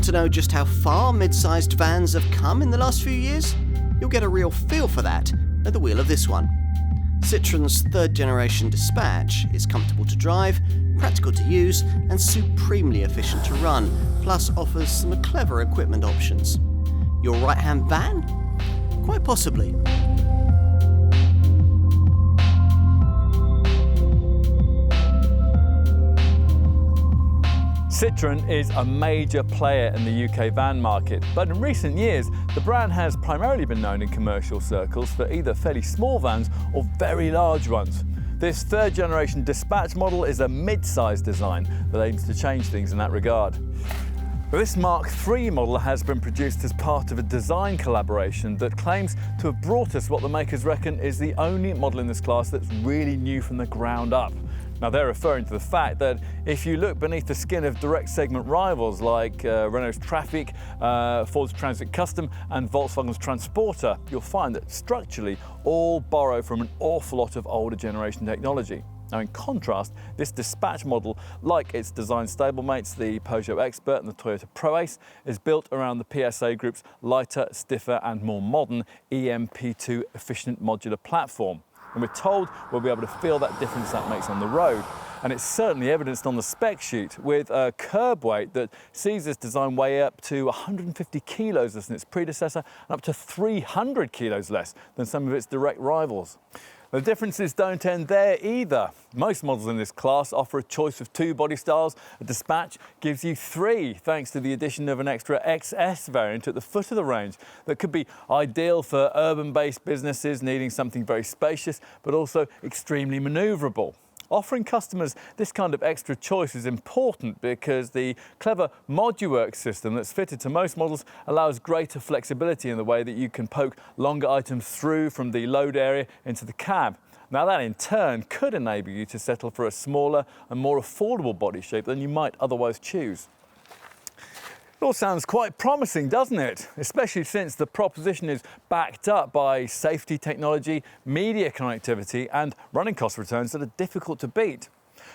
Want to know just how far mid-sized vans have come in the last few years? You'll get a real feel for that at the wheel of this one. Citroen's third generation Dispatch is comfortable to drive, practical to use and supremely efficient to run, plus offers some clever equipment options. Your right-hand van? Quite possibly. Citroen is a major player in the UK van market, but in recent years the brand has primarily been known in commercial circles for either fairly small vans or very large ones. This third generation Dispatch model is a mid-size design that aims to change things in that regard. This Mark III model has been produced as part of a design collaboration that claims to have brought us what the makers reckon is the only model in this class that's really new from the ground up. Now they're referring to the fact that if you look beneath the skin of direct segment rivals like Renault's Trafic, Ford's Transit Custom and Volkswagen's Transporter, you'll find that structurally all borrow from an awful lot of older generation technology. Now in contrast, this Dispatch model, like its design stablemates, the Peugeot Expert and the Toyota ProAce, is built around the PSA Group's lighter, stiffer and more modern EMP2 efficient modular platform. And we're told we'll be able to feel that difference that makes on the road. And it's certainly evidenced on the spec sheet with a curb weight that sees this design weigh up to 150 kilos less than its predecessor and up to 300 kilos less than some of its direct rivals. The differences don't end there either. Most models in this class offer a choice of 2 body styles. A Dispatch gives you 3, thanks to the addition of an extra XS variant at the foot of the range that could be ideal for urban-based businesses needing something very spacious, but also extremely manoeuvrable. Offering customers this kind of extra choice is important because the clever ModuWorks system that's fitted to most models allows greater flexibility in the way that you can poke longer items through from the load area into the cab. Now that in turn could enable you to settle for a smaller and more affordable body shape than you might otherwise choose. It all sounds quite promising, doesn't it? Especially since the proposition is backed up by safety technology, media connectivity and running cost returns that are difficult to beat.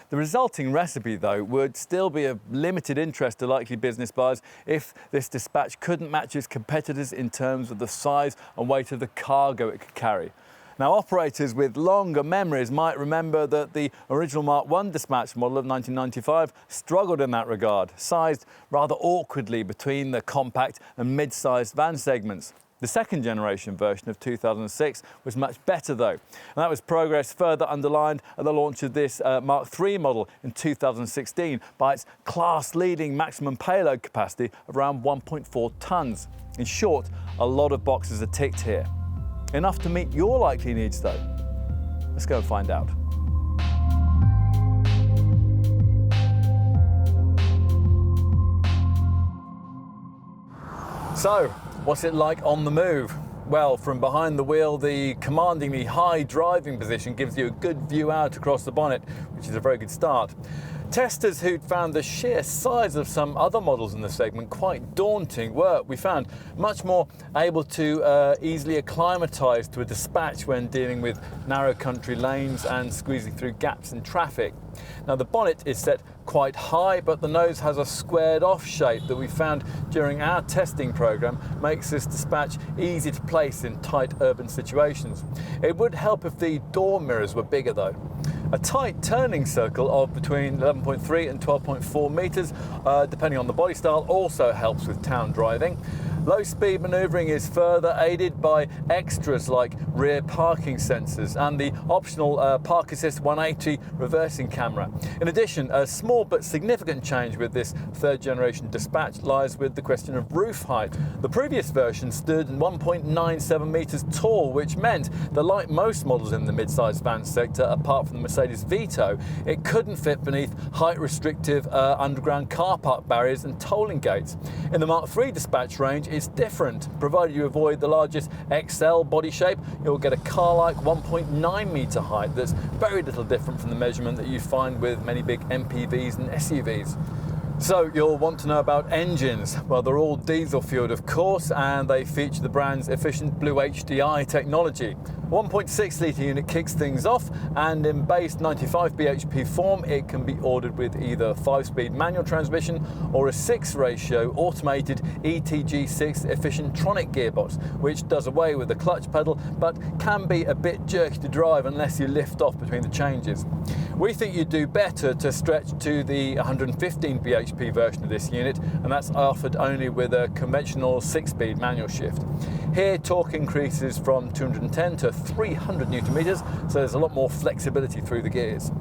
The resulting recipe, though, would still be of limited interest to likely business buyers if this Dispatch couldn't match its competitors in terms of the size and weight of the cargo it could carry. Now, operators with longer memories might remember that the original Mark I Dispatch model of 1995 struggled in that regard, sized rather awkwardly between the compact and mid-sized van segments. The second generation version of 2006 was much better though, and that was progress further underlined at the launch of this Mark III model in 2016 by its class-leading maximum payload capacity of around 1.4 tonnes. In short, a lot of boxes are ticked here. Enough to meet your likely needs though. Let's go and find out. So, what's it like on the move? Well, from behind the wheel, the commandingly high driving position gives you a good view out across the bonnet, which is a very good start. Testers who'd found the sheer size of some other models in the segment quite daunting were, we found, much more able to easily acclimatise to a Dispatch when dealing with narrow country lanes and squeezing through gaps in traffic. Now the bonnet is set quite high, but the nose has a squared off shape that we found during our testing programme makes this Dispatch easy to place in tight urban situations. It would help if the door mirrors were bigger though. A tight turning circle of between 11.3 and 12.4 metres, depending on the body style, also helps with town driving. Low speed manoeuvring is further aided by extras like rear parking sensors and the optional Park Assist 180 reversing camera. In addition, a small but significant change with this third generation Dispatch lies with the question of roof height. The previous version stood 1.97 metres tall, which meant that like most models in the mid-sized van sector, apart from the Mercedes Vito, it couldn't fit beneath height restrictive underground car park barriers and tolling gates. In the Mark III Dispatch range, it's different. Provided you avoid the largest XL body shape, you'll get a car-like 1.9 metre height that's very little different from the measurement that you find with many big MPVs and SUVs. So you'll want to know about engines. Well, they're all diesel fueled of course, and they feature the brand's efficient Blue HDI technology. 1.6 litre unit kicks things off, and in base 95 bhp form it can be ordered with either 5-speed manual transmission or a 6-ratio automated ETG6 efficientronic gearbox, which does away with the clutch pedal but can be a bit jerky to drive unless you lift off between the changes. We think you'd do better to stretch to the 115 bhp version of this unit, and that's offered only with a conventional 6-speed manual shift. Here torque increases from 210 to 300 newton meters, so there's a lot more flexibility through the gears.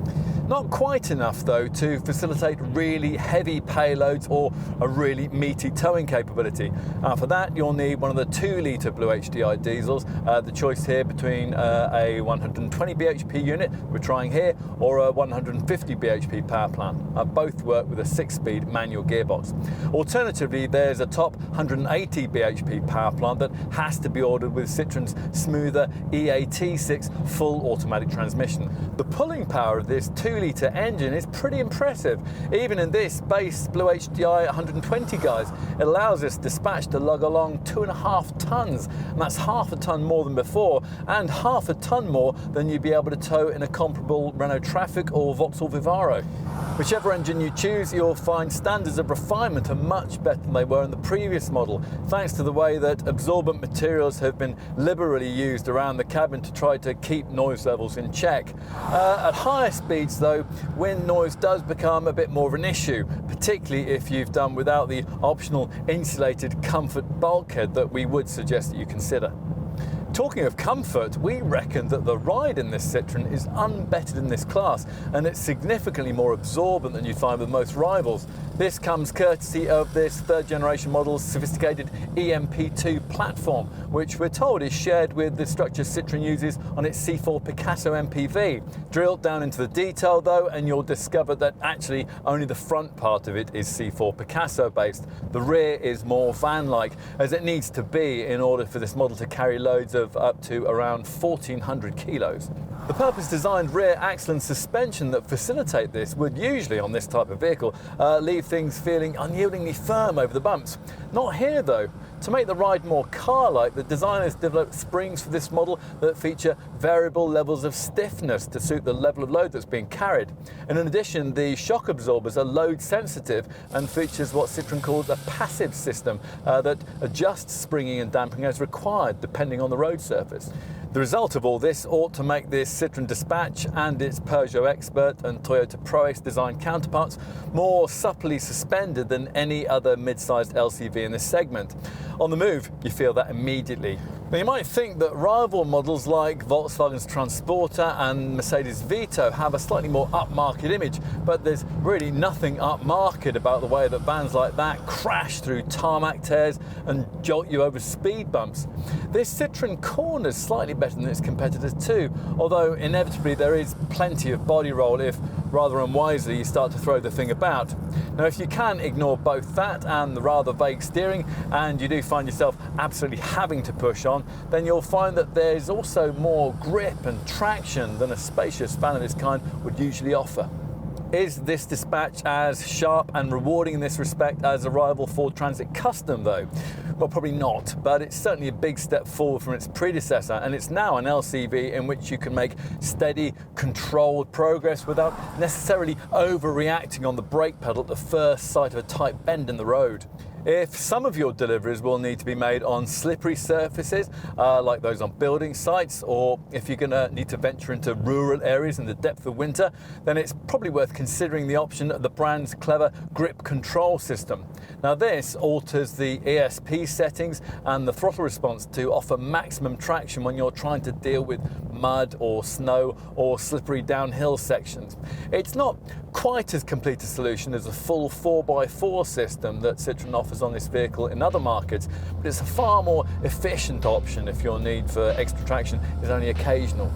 Not quite enough though to facilitate really heavy payloads or a really meaty towing capability. For that you'll need one of the 2-litre Blue HDI diesels, the choice here between a 120 bhp unit we're trying here or a 150 bhp power plant. Both work with a 6-speed manual gearbox. Alternatively, there's a top 180 bhp power plant that has to be ordered with Citroen's smoother EAT6 full automatic transmission. The pulling power of this 2-litre engine is pretty impressive. Even in this base Blue HDI 120 guys, it allows this dispatch to lug along 2.5 tonnes, and that's half a tonne more than before, and half a tonne more than you'd be able to tow in a comparable Renault Trafic or Vauxhall Vivaro. Whichever engine you choose, you'll find standards of refinement are much better than they were in the previous model, thanks to the way that absorbent materials have been liberally used around the cabin to try to keep noise levels in check. At higher speeds though, wind noise does become a bit more of an issue, particularly if you've done without the optional insulated comfort bulkhead that we would suggest that you consider. Talking of comfort, we reckon that the ride in this Citroen is unbettered in this class, and it's significantly more absorbent than you find with most rivals. This comes courtesy of this 3rd generation model's sophisticated EMP2 platform, which we're told is shared with the structure Citroen uses on its C4 Picasso MPV. Drill down into the detail though, and you'll discover that actually only the front part of it is C4 Picasso based. The rear is more van-like, as it needs to be in order for this model to carry loads of up to around 1,400 kilos. The purpose-designed rear axle and suspension that facilitate this would usually, on this type of vehicle, leave things feeling unyieldingly firm over the bumps. Not here though. To make the ride more car-like, the designers developed springs for this model that feature variable levels of stiffness to suit the level of load that's being carried. And in addition, the shock absorbers are load sensitive and features what Citroen calls a passive system that adjusts springing and damping as required depending on the road surface. The result of all this ought to make this Citroen Dispatch and its Peugeot Expert and Toyota Proace design counterparts more supplely suspended than any other mid-sized LCV in this segment. On the move, you feel that immediately. Now, you might think that rival models like Volkswagen's Transporter and Mercedes Vito have a slightly more upmarket image, but there's really nothing upmarket about the way that vans like that crash through tarmac tears and jolt you over speed bumps. This Citroen corners slightly better than its competitors too, although inevitably there is plenty of body roll if, rather unwisely, you start to throw the thing about. Now, if you can ignore both that and the rather vague steering, and you do find yourself absolutely having to push on, then you'll find that there's also more grip and traction than a spacious van of this kind would usually offer. Is this Dispatch as sharp and rewarding in this respect as a rival Ford Transit Custom though? Well, probably not, but it's certainly a big step forward from its predecessor, and it's now an LCV in which you can make steady, controlled progress without necessarily overreacting on the brake pedal at the first sight of a tight bend in the road. If some of your deliveries will need to be made on slippery surfaces, like those on building sites, or if you're going to need to venture into rural areas in the depth of winter, then it's probably worth considering the option of the brand's clever grip control system. Now, this alters the ESP settings and the throttle response to offer maximum traction when you're trying to deal with mud or snow or slippery downhill sections. It's not quite as complete a solution as a full 4x4 system that Citroen offers on this vehicle in other markets, but it's a far more efficient option if your need for extra traction is only occasional.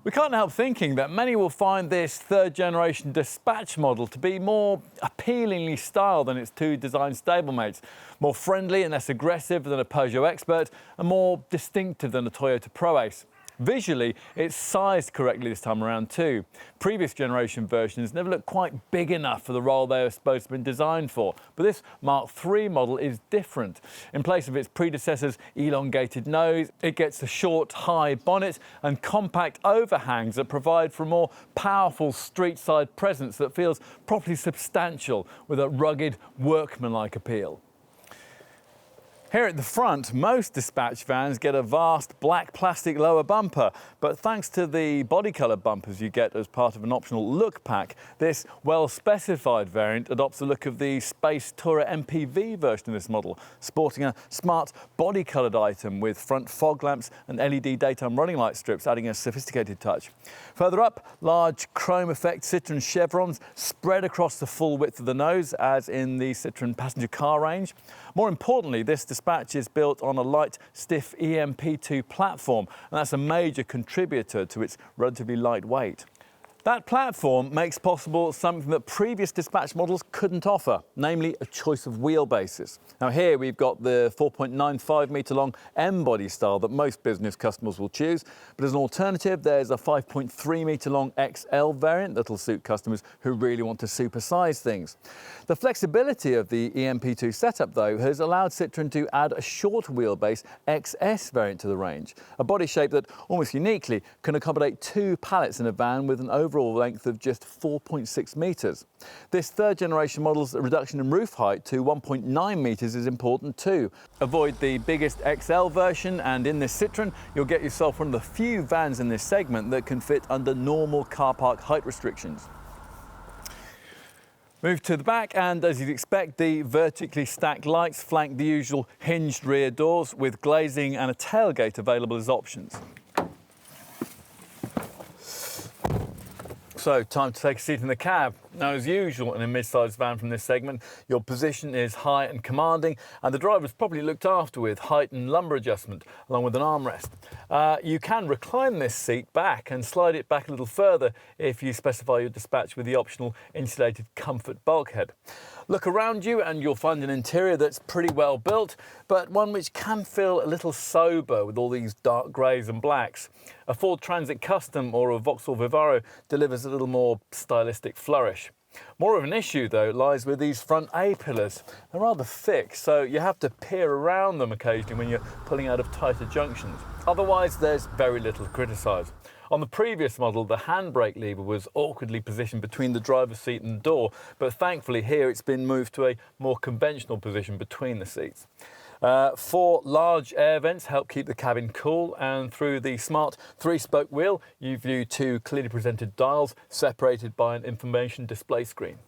We can't help thinking that many will find this 3rd generation Dispatch model to be more appealingly styled than its 2 design stablemates, more friendly and less aggressive than a Peugeot Expert, and more distinctive than a Toyota Proace. Visually, it's sized correctly this time around too. Previous generation versions never looked quite big enough for the role they were supposed to have been designed for, but this Mark III model is different. In place of its predecessor's elongated nose, it gets a short, high bonnet and compact overhangs that provide for a more powerful street-side presence that feels properly substantial with a rugged, workmanlike appeal. Here at the front, most dispatch vans get a vast black plastic lower bumper, but thanks to the body colour bumpers you get as part of an optional look pack, this well-specified variant adopts the look of the Space Tourer MPV version of this model, sporting a smart body-coloured item with front fog lamps and LED daytime running light strips, adding a sophisticated touch. Further up, large chrome effect Citroen chevrons spread across the full width of the nose, as in the Citroen passenger car range. More importantly, this dispatch is built on a light, stiff EMP2 platform, and that's a major contributor to its relatively light weight. That platform makes possible something that previous dispatch models couldn't offer, namely a choice of wheelbases. Now here we've got the 4.95 metre long M-body style that most business customers will choose, but as an alternative there's a 5.3 metre long XL variant that'll suit customers who really want to supersize things. The flexibility of the EMP2 setup though has allowed Citroen to add a short wheelbase XS variant to the range, a body shape that almost uniquely can accommodate 2 pallets in a van with an overall length of just 4.6 metres. This third generation model's reduction in roof height to 1.9 metres is important too. Avoid the biggest XL version, and in this Citroen you'll get yourself one of the few vans in this segment that can fit under normal car park height restrictions. Move to the back, and as you'd expect, the vertically stacked lights flank the usual hinged rear doors with glazing and a tailgate available as options. So, time to take a seat in the cab. Now, as usual in a mid-sized van from this segment, your position is high and commanding, and the driver's probably looked after with height and lumbar adjustment, along with an armrest. You can recline this seat back and slide it back a little further if you specify your dispatch with the optional insulated comfort bulkhead. Look around you and you'll find an interior that's pretty well built, but one which can feel a little sober with all these dark greys and blacks. A Ford Transit Custom or a Vauxhall Vivaro delivers a little more stylistic flourish. More of an issue though lies with these front A-pillars. They're rather thick, so you have to peer around them occasionally when you're pulling out of tighter junctions. Otherwise there's very little to criticise. On the previous model, the handbrake lever was awkwardly positioned between the driver's seat and the door, but thankfully here it's been moved to a more conventional position between the seats. 4 large air vents help keep the cabin cool, and through the smart 3-spoke wheel you view 2 clearly presented dials separated by an information display screen.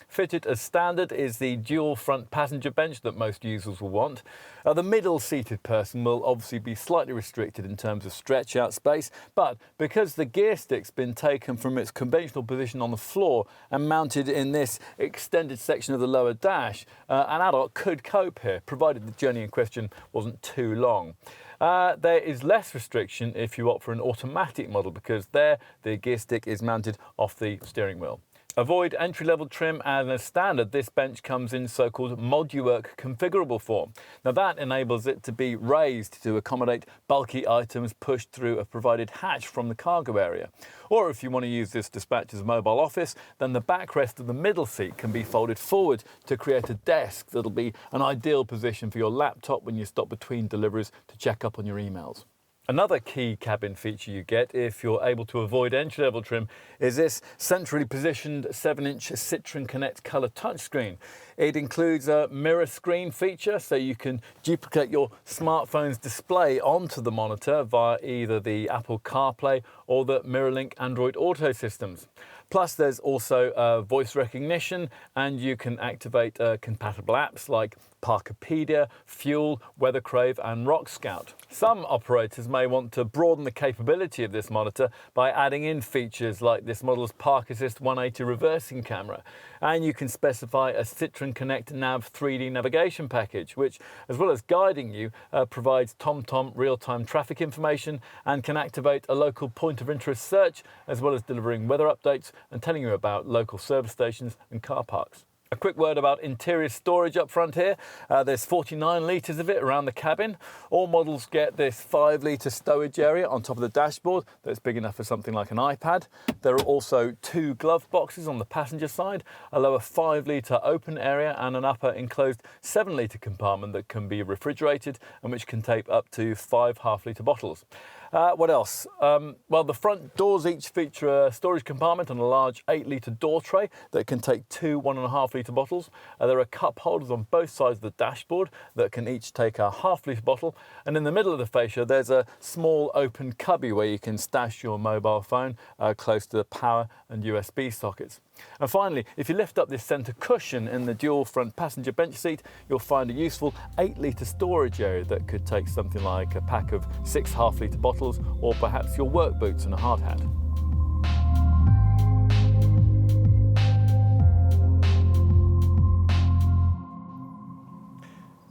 Fitted as standard is the dual front passenger bench that most users will want. The middle-seated person will obviously be slightly restricted in terms of stretch-out space, but because the gear stick's been taken from its conventional position on the floor and mounted in this extended section of the lower dash, an adult could cope here, provided the journey in question wasn't too long. There is less restriction if you opt for an automatic model, because there the gear stick is mounted off the steering wheel. Avoid entry-level trim, and as standard this bench comes in so-called ModuWork configurable form. Now that enables it to be raised to accommodate bulky items pushed through a provided hatch from the cargo area. Or if you want to use this dispatch as a mobile office, then the backrest of the middle seat can be folded forward to create a desk that'll be an ideal position for your laptop when you stop between deliveries to check up on your emails. Another key cabin feature you get if you're able to avoid entry-level trim is this centrally positioned 7-inch Citroen Connect colour touchscreen. It includes a mirror screen feature, so you can duplicate your smartphone's display onto the monitor via either the Apple CarPlay or the MirrorLink Android Auto systems. Plus there's also voice recognition, and you can activate compatible apps like Parkopedia, Fuel, Weathercrave and Rock Scout. Some operators may want to broaden the capability of this monitor by adding in features like this model's Park Assist 180 reversing camera, and you can specify a Citroen Connect Nav 3D navigation package, which, as well as guiding you, provides TomTom real-time traffic information and can activate a local point of interest search, as well as delivering weather updates and telling you about local service stations and car parks. A quick word about interior storage up front here. There's 49 litres of it around the cabin. All models get this 5-litre stowage area on top of the dashboard that's big enough for something like an iPad. There are also 2 glove boxes on the passenger side, a lower 5-litre open area and an upper enclosed 7-litre compartment that can be refrigerated and which can take up to 5 half-litre bottles. What else? Well, the front doors each feature a storage compartment and a large 8-litre door tray that can take 2 1.5-litre bottles. There are cup holders on both sides of the dashboard that can each take a half-litre bottle. And in the middle of the fascia, there's a small open cubby where you can stash your mobile phone close to the power and USB sockets. And finally, if you lift up this centre cushion in the dual front passenger bench seat, you'll find a useful 8-litre storage area that could take something like a pack of 6 half-litre bottles or perhaps your work boots and a hard hat.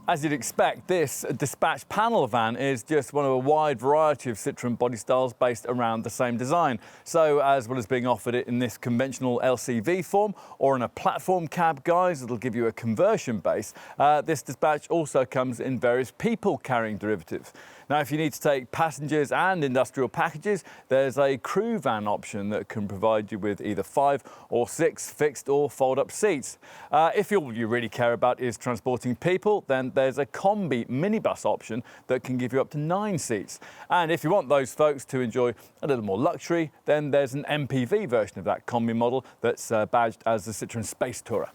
As you'd expect, this dispatch panel van is just one of a wide variety of Citroen body styles based around the same design. So as well as being offered it in this conventional LCV form or in a platform cab guise that'll give you a conversion base, this dispatch also comes in various people carrying derivatives. Now, if you need to take passengers and industrial packages, there's a crew van option that can provide you with either 5 or 6 fixed or fold-up seats. If all you really care about is transporting people, then there's a combi minibus option that can give you up to 9 seats. And if you want those folks to enjoy a little more luxury, then there's an MPV version of that combi model that's badged as the Citroen Space Tourer.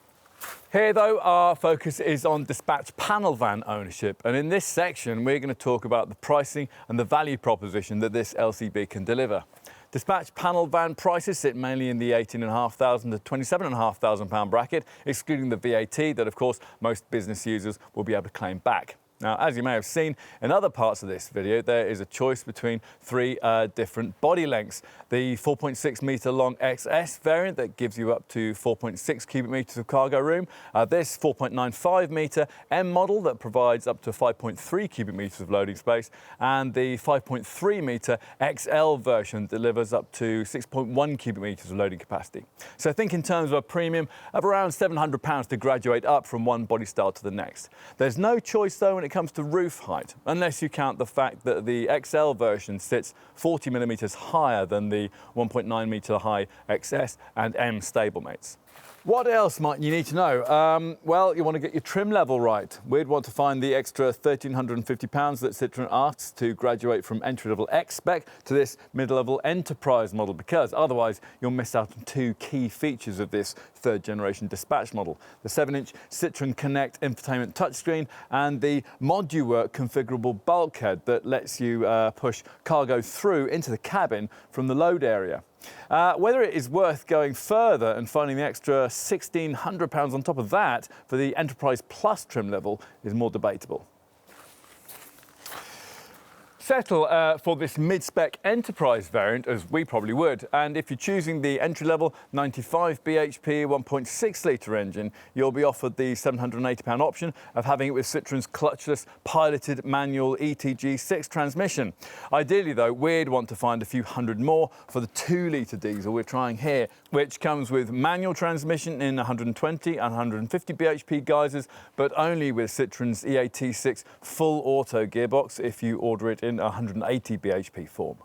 Here, though, our focus is on dispatch panel van ownership, and in this section we're going to talk about the pricing and the value proposition that this LCB can deliver. Dispatch panel van prices sit mainly in the £18,500 to £27,500 bracket, excluding the VAT that, of course, most business users will be able to claim back. Now, as you may have seen in other parts of this video, there is a choice between 3 different body lengths. The 4.6 metre long XS variant that gives you up to 4.6 cubic metres of cargo room. This 4.95 metre M model that provides up to 5.3 cubic metres of loading space. And the 5.3 metre XL version delivers up to 6.1 cubic metres of loading capacity. So think in terms of a premium of around £700 to graduate up from one body style to the next. There's no choice, though, when it comes to roof height, unless you count the fact that the XL version sits 40 millimetres higher than the 1.9 metre high XS and M stablemates. What else might you need to know? Well, you want to get your trim level right. We'd want to find the extra £1,350 that Citroen asks to graduate from entry-level X-Spec to this mid-level Enterprise model, because otherwise you'll miss out on 2 key features of this third-generation dispatch model: the 7-inch Citroen Connect infotainment touchscreen and the modular configurable bulkhead that lets you push cargo through into the cabin from the load area. Whether it is worth going further and finding the extra £1,600 on top of that for the Enterprise Plus trim level is more debatable. Settle for this mid-spec Enterprise variant, as we probably would, and if you're choosing the entry-level 95 bhp 1.6-litre engine, you'll be offered the £780 option of having it with Citroen's clutchless piloted manual ETG6 transmission. Ideally, though, we'd want to find a few hundred more for the 2-litre diesel we're trying here, which comes with manual transmission in 120 and 150 bhp guises, but only with Citroen's EAT6 full auto gearbox if you order it in 180 bhp form.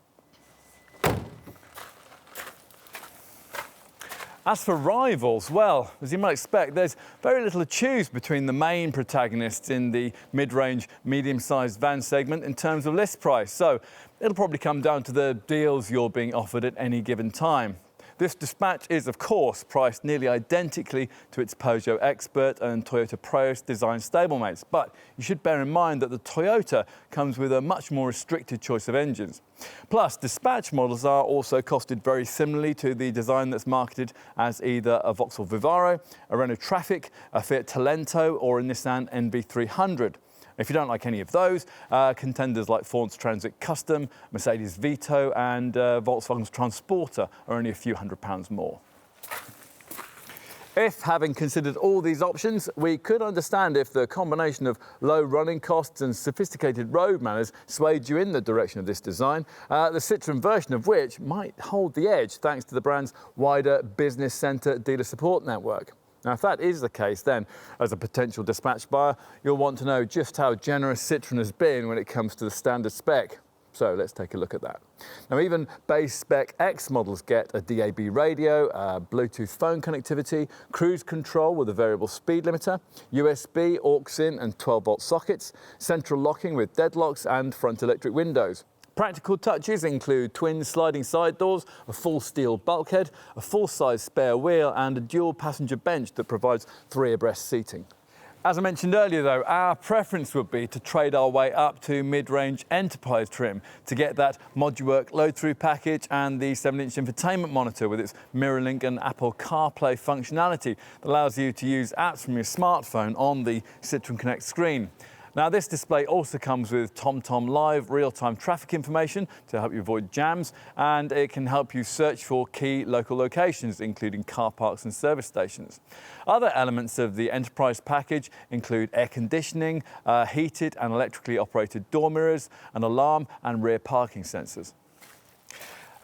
As for rivals, well, as you might expect, there's very little to choose between the main protagonists in the mid-range, medium-sized van segment in terms of list price. So it'll probably come down to the deals you're being offered at any given time. This dispatch is, of course, priced nearly identically to its Peugeot Expert and Toyota Prius design stablemates, but you should bear in mind that the Toyota comes with a much more restricted choice of engines. Plus, dispatch models are also costed very similarly to the design that's marketed as either a Vauxhall Vivaro, a Renault Trafic, a Fiat Talento or a Nissan NV300. If you don't like any of those, contenders like Ford's Transit Custom, Mercedes Vito and Volkswagen's Transporter are only a few £100s more. If, having considered all these options, we could understand if the combination of low running costs and sophisticated road manners swayed you in the direction of this design, the Citroen version of which might hold the edge thanks to the brand's wider business centre dealer support network. Now, if that is the case, then as a potential dispatch buyer, you'll want to know just how generous Citroen has been when it comes to the standard spec. So let's take a look at that. Now, even base spec X models get a DAB radio, Bluetooth phone connectivity, cruise control with a variable speed limiter, USB, aux-in and 12-volt sockets, central locking with deadlocks and front electric windows. Practical touches include twin sliding side doors, a full steel bulkhead, a full-size spare wheel and a dual passenger bench that provides 3 abreast seating. As I mentioned earlier though, our preference would be to trade our way up to mid-range enterprise trim to get that ModuWork load-through package and the 7-inch infotainment monitor with its MirrorLink and Apple CarPlay functionality that allows you to use apps from your smartphone on the Citroen Connect screen. Now, this display also comes with TomTom Live real-time traffic information to help you avoid jams, and it can help you search for key local locations, including car parks and service stations. Other elements of the enterprise package include air conditioning, heated and electrically operated door mirrors, an alarm and rear parking sensors.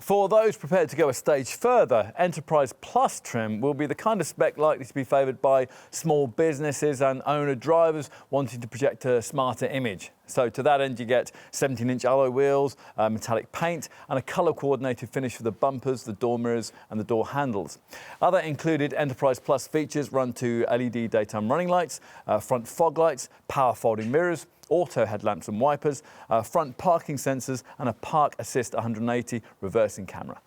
For those prepared to go a stage further, Enterprise Plus trim will be the kind of spec likely to be favoured by small businesses and owner-drivers wanting to project a smarter image. So to that end, you get 17-inch alloy wheels, metallic paint and a colour-coordinated finish for the bumpers, the door mirrors and the door handles. Other included Enterprise Plus features run to LED daytime running lights, front fog lights, power folding mirrors, auto headlamps and wipers, front parking sensors and a Park Assist 180 reversing camera.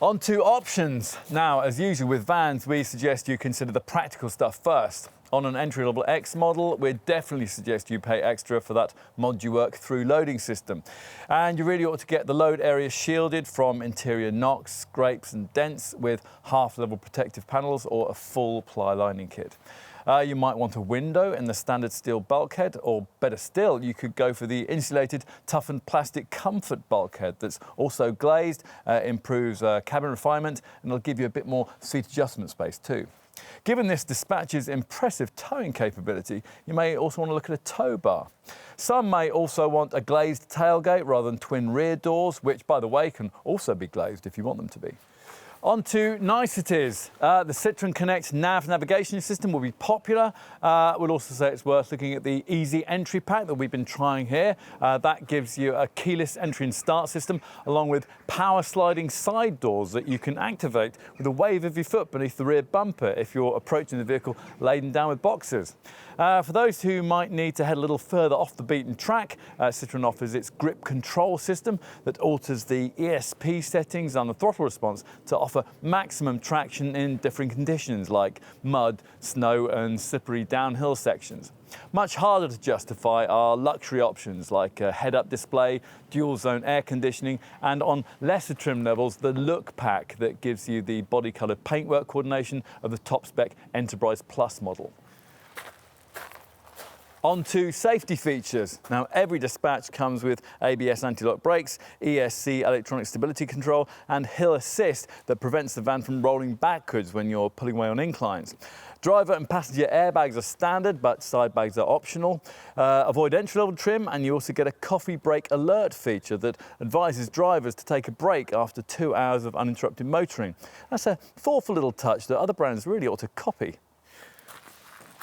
On to options. Now, as usual with vans, we suggest you consider the practical stuff first. On an entry-level X model, we'd definitely suggest you pay extra for that ModuWork through loading system. And you really ought to get the load area shielded from interior knocks, scrapes and dents with half-level protective panels or a full ply lining kit. You might want a window in the standard steel bulkhead, or better still, you could go for the insulated, toughened plastic comfort bulkhead that's also glazed, improves cabin refinement, and it'll give you a bit more seat adjustment space too. Given this dispatch's impressive towing capability, you may also want to look at a tow bar. Some may also want a glazed tailgate rather than twin rear doors, which, by the way, can also be glazed if you want them to be. On to niceties. The Citroen Connect nav navigation system will be popular. We'll also say it's worth looking at the easy entry pack that we've been trying here. That gives you a keyless entry and start system along with power sliding side doors that you can activate with a wave of your foot beneath the rear bumper if you're approaching the vehicle laden down with boxes. For those who might need to head a little further off the beaten track, Citroen offers its grip control system that alters the ESP settings and the throttle response to offer maximum traction in different conditions like mud, snow and slippery downhill sections. Much harder to justify are luxury options like a head-up display, dual-zone air conditioning and on lesser trim levels the Look Pack that gives you the body-coloured paintwork coordination of the top-spec Enterprise Plus model. On to safety features. Now, every dispatch comes with ABS anti-lock brakes, ESC electronic stability control and hill assist that prevents the van from rolling backwards when you're pulling away on inclines. Driver and passenger airbags are standard, but side bags are optional. Avoid entry-level trim, and you also get a coffee break alert feature that advises drivers to take a break after 2 hours of uninterrupted motoring. That's a thoughtful little touch that other brands really ought to copy.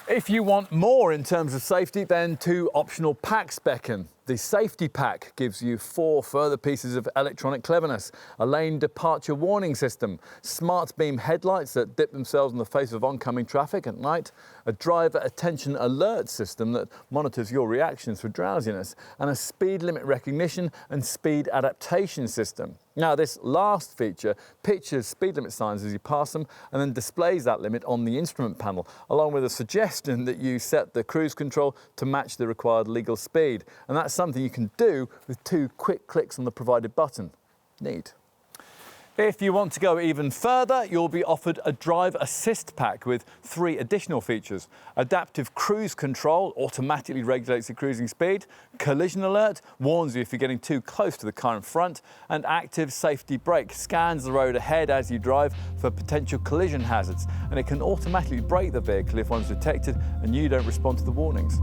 If you want more in terms of safety, then 2 optional packs beckon. The Safety Pack gives you 4 further pieces of electronic cleverness, a lane departure warning system, smart beam headlights that dip themselves in the face of oncoming traffic at night, a driver attention alert system that monitors your reactions for drowsiness, and a speed limit recognition and speed adaptation system. Now, this last feature pictures speed limit signs as you pass them and then displays that limit on the instrument panel, along with a suggestion that you set the cruise control to match the required legal speed. And that's something you can do with 2 quick clicks on the provided button. Neat. If you want to go even further, you'll be offered a drive assist pack with 3 additional features. Adaptive cruise control automatically regulates your cruising speed, collision alert warns you if you're getting too close to the car in front, and active safety brake scans the road ahead as you drive for potential collision hazards, and it can automatically brake the vehicle if one's detected and you don't respond to the warnings.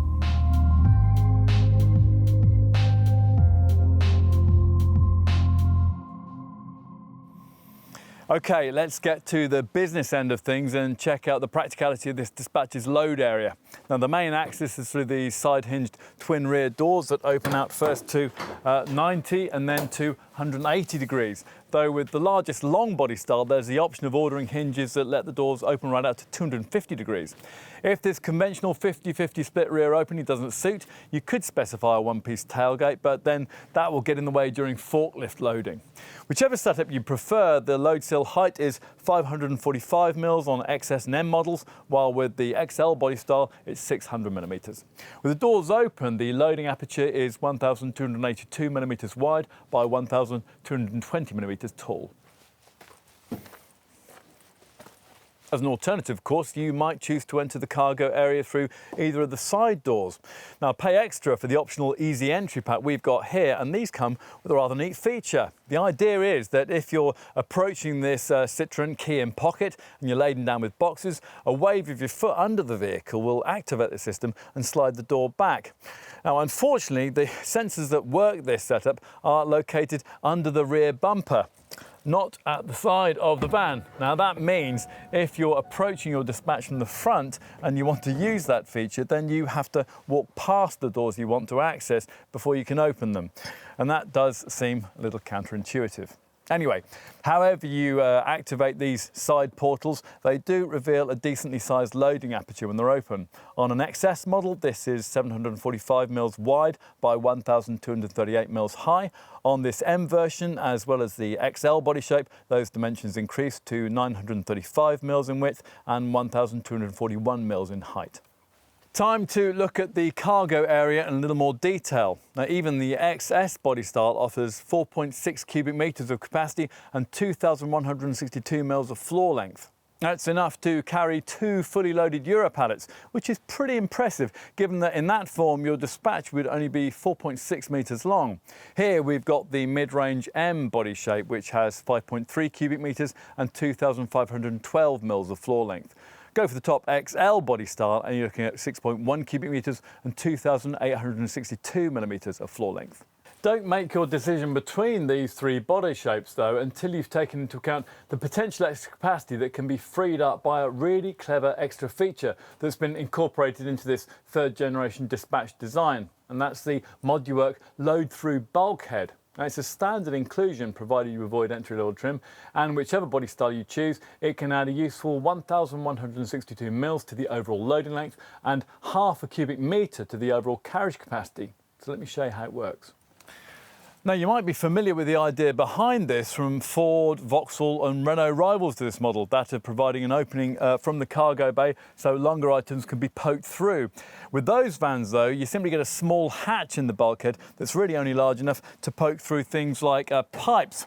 Okay, let's get to the business end of things and check out the practicality of this dispatch's load area. Now, the main access is through the side-hinged twin rear doors that open out first to 90 and then to 180 degrees. Though with the largest long body style, there's the option of ordering hinges that let the doors open right out to 250 degrees. If this conventional 50-50 split rear opening doesn't suit, you could specify a one-piece tailgate, but then that will get in the way during forklift loading. Whichever setup you prefer, the load sill height is 545 mils on XS and M models, while with the XL body style, it's 600 millimeters. With the doors open, the loading aperture is 1,282 millimeters wide by 1,220 millimeters tall. As an alternative, of course, you might choose to enter the cargo area through either of the side doors. Now, pay extra for the optional easy entry pack we've got here, and these come with a rather neat feature. The idea is that if you're approaching this Citroen key in pocket and you're laden down with boxes, a wave of your foot under the vehicle will activate the system and slide the door back. Now, unfortunately, the sensors that work this setup are located under the rear bumper, not at the side of the van. Now, that means if you're approaching your dispatch from the front and you want to use that feature, then you have to walk past the doors you want to access before you can open them. And that does seem a little counterintuitive. Anyway, however you activate these side portals, they do reveal a decently sized loading aperture when they're open. On an XS model, this is 745 mils wide by 1,238 mils high. On this M version, as well as the XL body shape, those dimensions increase to 935 mils in width and 1,241 mils in height. Time to look at the cargo area in a little more detail. Now, even the XS body style offers 4.6 cubic metres of capacity and 2,162 mils of floor length. That's enough to carry 2 fully loaded Euro pallets, which is pretty impressive, given that in that form your dispatch would only be 4.6 metres long. Here we've got the mid-range M body shape, which has 5.3 cubic metres and 2,512 mils of floor length. Go for the top XL body style and you're looking at 6.1 cubic metres and 2,862 millimetres of floor length. Don't make your decision between these 3 body shapes though until you've taken into account the potential extra capacity that can be freed up by a really clever extra feature that's been incorporated into this 3rd generation dispatch design, and that's the ModuWork load-through bulkhead. Now, it's a standard inclusion provided you avoid entry-level trim, and whichever body style you choose, it can add a useful 1,162 mils to the overall loading length and half a cubic metre to the overall carriage capacity. So let me show you how it works. Now, you might be familiar with the idea behind this from Ford, Vauxhall and Renault rivals to this model, that of providing an opening from the cargo bay so longer items can be poked through. With those vans though, you simply get a small hatch in the bulkhead that's really only large enough to poke through things like pipes.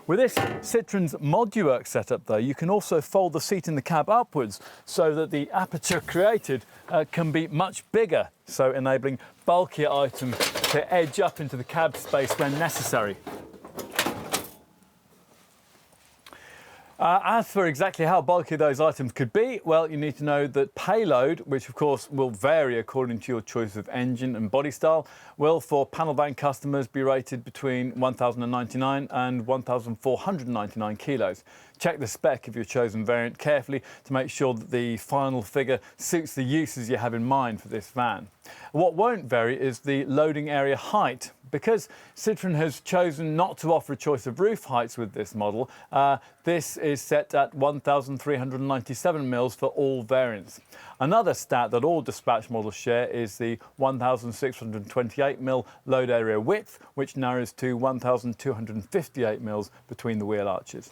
With this Citroen's ModuWork setup though, you can also fold the seat in the cab upwards so that the aperture created can be much bigger, so enabling bulkier items to edge up into the cab space when necessary. As for exactly how bulky those items could be, well, you need to know that payload, which of course will vary according to your choice of engine and body style, will for panel van customers be rated between 1,099 and 1,499 kilos. Check the spec of your chosen variant carefully to make sure that the final figure suits the uses you have in mind for this van. What won't vary is the loading area height. Because Citroen has chosen not to offer a choice of roof heights with this model, this is set at 1,397 mils for all variants. Another stat that all dispatch models share is the 1,628 mil load area width, which narrows to 1,258 mils between the wheel arches.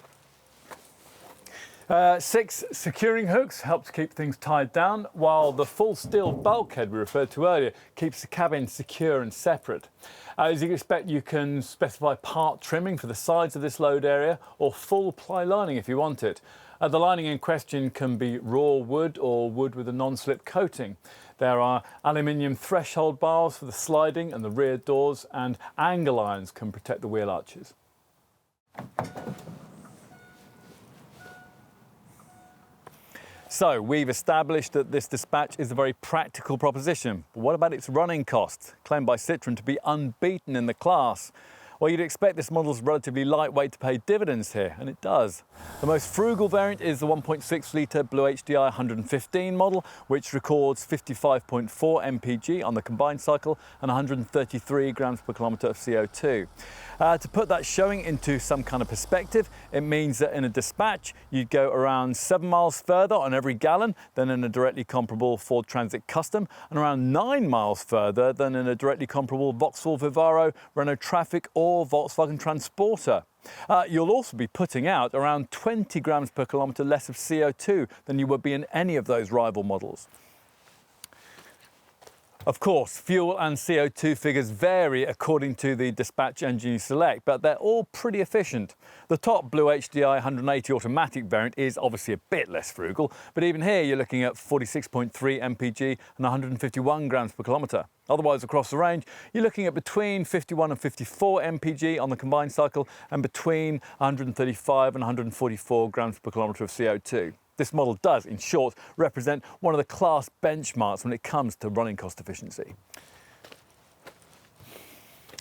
6 securing hooks help to keep things tied down, while the full steel bulkhead we referred to earlier keeps the cabin secure and separate. As you can expect, you can specify part trimming for the sides of this load area or full ply lining if you want it. The lining in question can be raw wood or wood with a non-slip coating. There are aluminium threshold bars for the sliding and the rear doors, and angle irons can protect the wheel arches. So we've established that this dispatch is a very practical proposition. But what about its running costs, claimed by Citroen to be unbeaten in the class? Well, you'd expect this model's relatively lightweight to pay dividends here, and it does. The most frugal variant is the 1.6-litre Blue HDI 115 model, which records 55.4 mpg on the combined cycle and 133 grams per kilometre of CO2. To put that showing into some kind of perspective, it means that in a dispatch, you'd go around 7 miles further on every gallon than in a directly comparable Ford Transit Custom, and around 9 miles further than in a directly comparable Vauxhall Vivaro, Renault Trafic or Volkswagen Transporter. You'll also be putting out around 20 grams per kilometre less of CO2 than you would be in any of those rival models. Of course, fuel and CO2 figures vary according to the dispatch engine you select, but they're all pretty efficient. The top Blue HDI 180 automatic variant is obviously a bit less frugal, but even here you're looking at 46.3 mpg and 151 grams per kilometre. Otherwise, across the range, you're looking at between 51 and 54 mpg on the combined cycle and between 135 and 144 grams per kilometre of CO2. This model does, in short, represent one of the class benchmarks when it comes to running cost efficiency.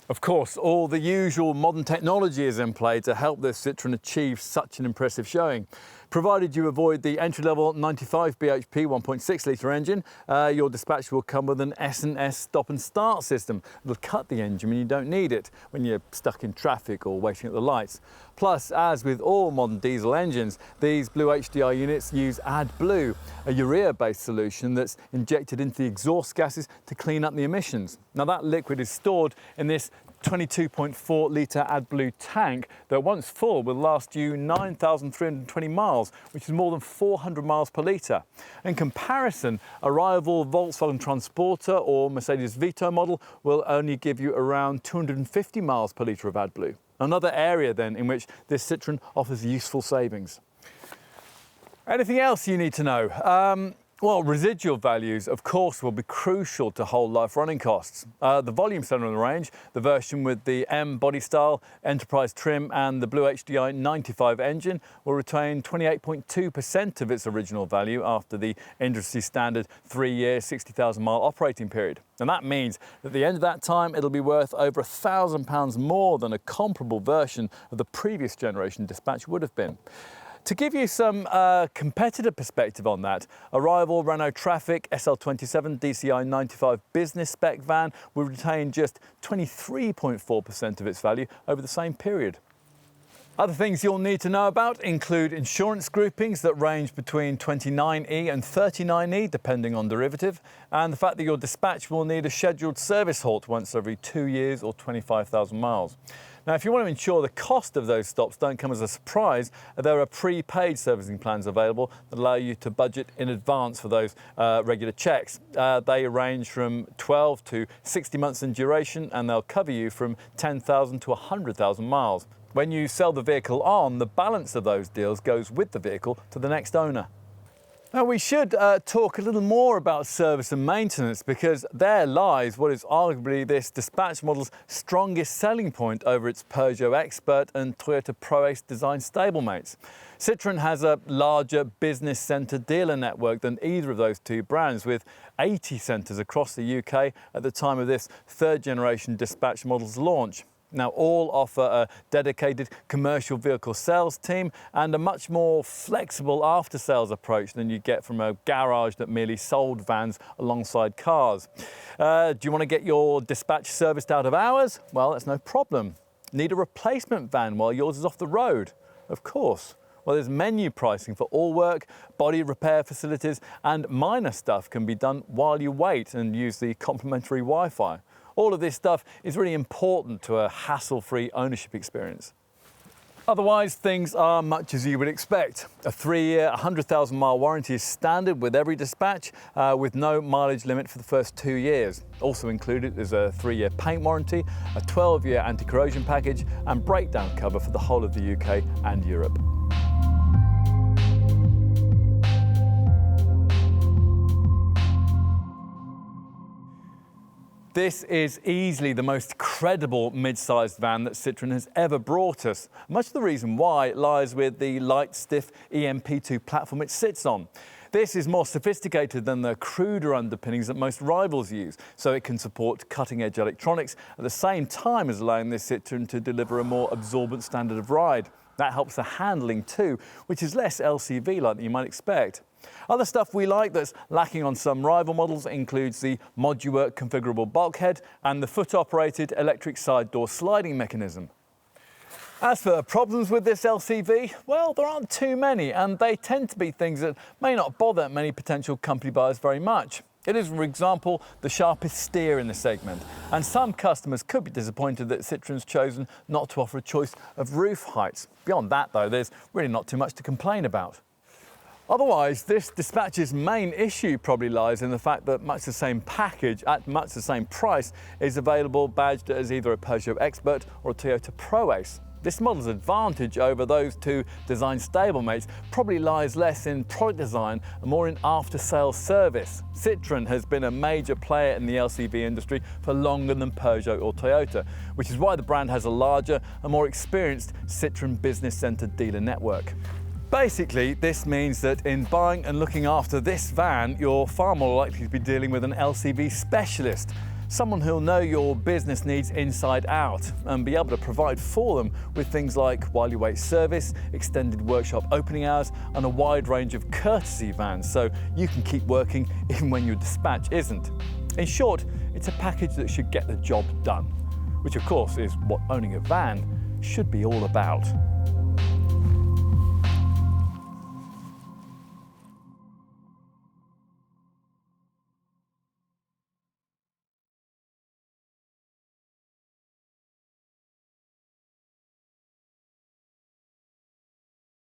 Of course, all the usual modern technology is in play to help this Citroen achieve such an impressive showing. Provided you avoid the entry-level 95 bhp 1.6-litre engine, your dispatch will come with an S&S stop and start system. It'll cut the engine when you don't need it, when you're stuck in traffic or waiting at the lights. Plus, as with all modern diesel engines, these Blue HDI units use AdBlue, a urea-based solution that's injected into the exhaust gases to clean up the emissions. Now, that liquid is stored in this 22.4-litre AdBlue tank that, once full, will last you 9,320 miles, which is more than 400 miles per litre. In comparison, a rival Volkswagen Transporter or Mercedes Vito model will only give you around 250 miles per litre of AdBlue. Another area, then, in which this Citroen offers useful savings. Anything else you need to know? Well, residual values, of course, will be crucial to whole life running costs. The volume seller in the range, the version with the M body style, Enterprise trim and the Blue HDI 95 engine, will retain 28.2% of its original value after the industry standard 3-year, 60,000 mile operating period. And that means that at the end of that time, it'll be worth over £1,000 more than a comparable version of the previous generation dispatch would have been. To give you some competitive perspective on that, a rival Renault Trafic SL27 DCI 95 business spec van will retain just 23.4% of its value over the same period. Other things you'll need to know about include insurance groupings that range between 29E and 39E, depending on derivative, and the fact that your dispatch will need a scheduled service halt once every 2 years or 25,000 miles. Now, if you want to ensure the cost of those stops don't come as a surprise, there are prepaid servicing plans available that allow you to budget in advance for those regular checks. They range from 12 to 60 months in duration, and they'll cover you from 10,000 to 100,000 miles. When you sell the vehicle on, the balance of those deals goes with the vehicle to the next owner. Now, we should talk a little more about service and maintenance, because there lies what is arguably this dispatch model's strongest selling point over its Peugeot Expert and Toyota Pro-Ace design stablemates. Citroen has a larger business centre dealer network than either of those two brands, with 80 centres across the UK at the time of this third-generation dispatch model's launch. Now, all offer a dedicated commercial vehicle sales team and a much more flexible after-sales approach than you get from a garage that merely sold vans alongside cars. Do you want to get your dispatch serviced out of hours? Well, that's no problem. Need a replacement van while yours is off the road? Of course. Well, there's menu pricing for all work, body repair facilities, and minor stuff can be done while you wait and use the complimentary Wi-Fi. All of this stuff is really important to a hassle-free ownership experience. Otherwise, things are much as you would expect. A 3-year, 100,000 mile warranty is standard with every dispatch, with no mileage limit for the first 2 years. Also included is a 3-year paint warranty, a 12-year anti-corrosion package, and breakdown cover for the whole of the UK and Europe. This is easily the most credible mid-sized van that Citroen has ever brought us. Much of the reason why lies with the light, stiff EMP2 platform it sits on. This is more sophisticated than the cruder underpinnings that most rivals use, so it can support cutting-edge electronics at the same time as allowing this Citroen to deliver a more absorbent standard of ride. That helps the handling too, which is less LCV-like than you might expect. Other stuff we like that's lacking on some rival models includes the modular configurable bulkhead and the foot-operated electric side door sliding mechanism. As for problems with this LCV, well, there aren't too many, and they tend to be things that may not bother many potential company buyers very much. It is, for example, the sharpest steer in the segment, and some customers could be disappointed that Citroen's chosen not to offer a choice of roof heights. Beyond that, though, there's really not too much to complain about. Otherwise, this Dispatch's main issue probably lies in the fact that much the same package at much the same price is available badged as either a Peugeot Expert or a Toyota Pro Ace. This model's advantage over those two design stablemates probably lies less in product design and more in after-sales service. Citroen has been a major player in the LCV industry for longer than Peugeot or Toyota, which is why the brand has a larger and more experienced Citroen Business Centre dealer network. Basically, this means that in buying and looking after this van, you're far more likely to be dealing with an LCV specialist, someone who'll know your business needs inside out and be able to provide for them with things like while you wait service, extended workshop opening hours, and a wide range of courtesy vans, so you can keep working even when your dispatch isn't. In short, it's a package that should get the job done, which of course is what owning a van should be all about.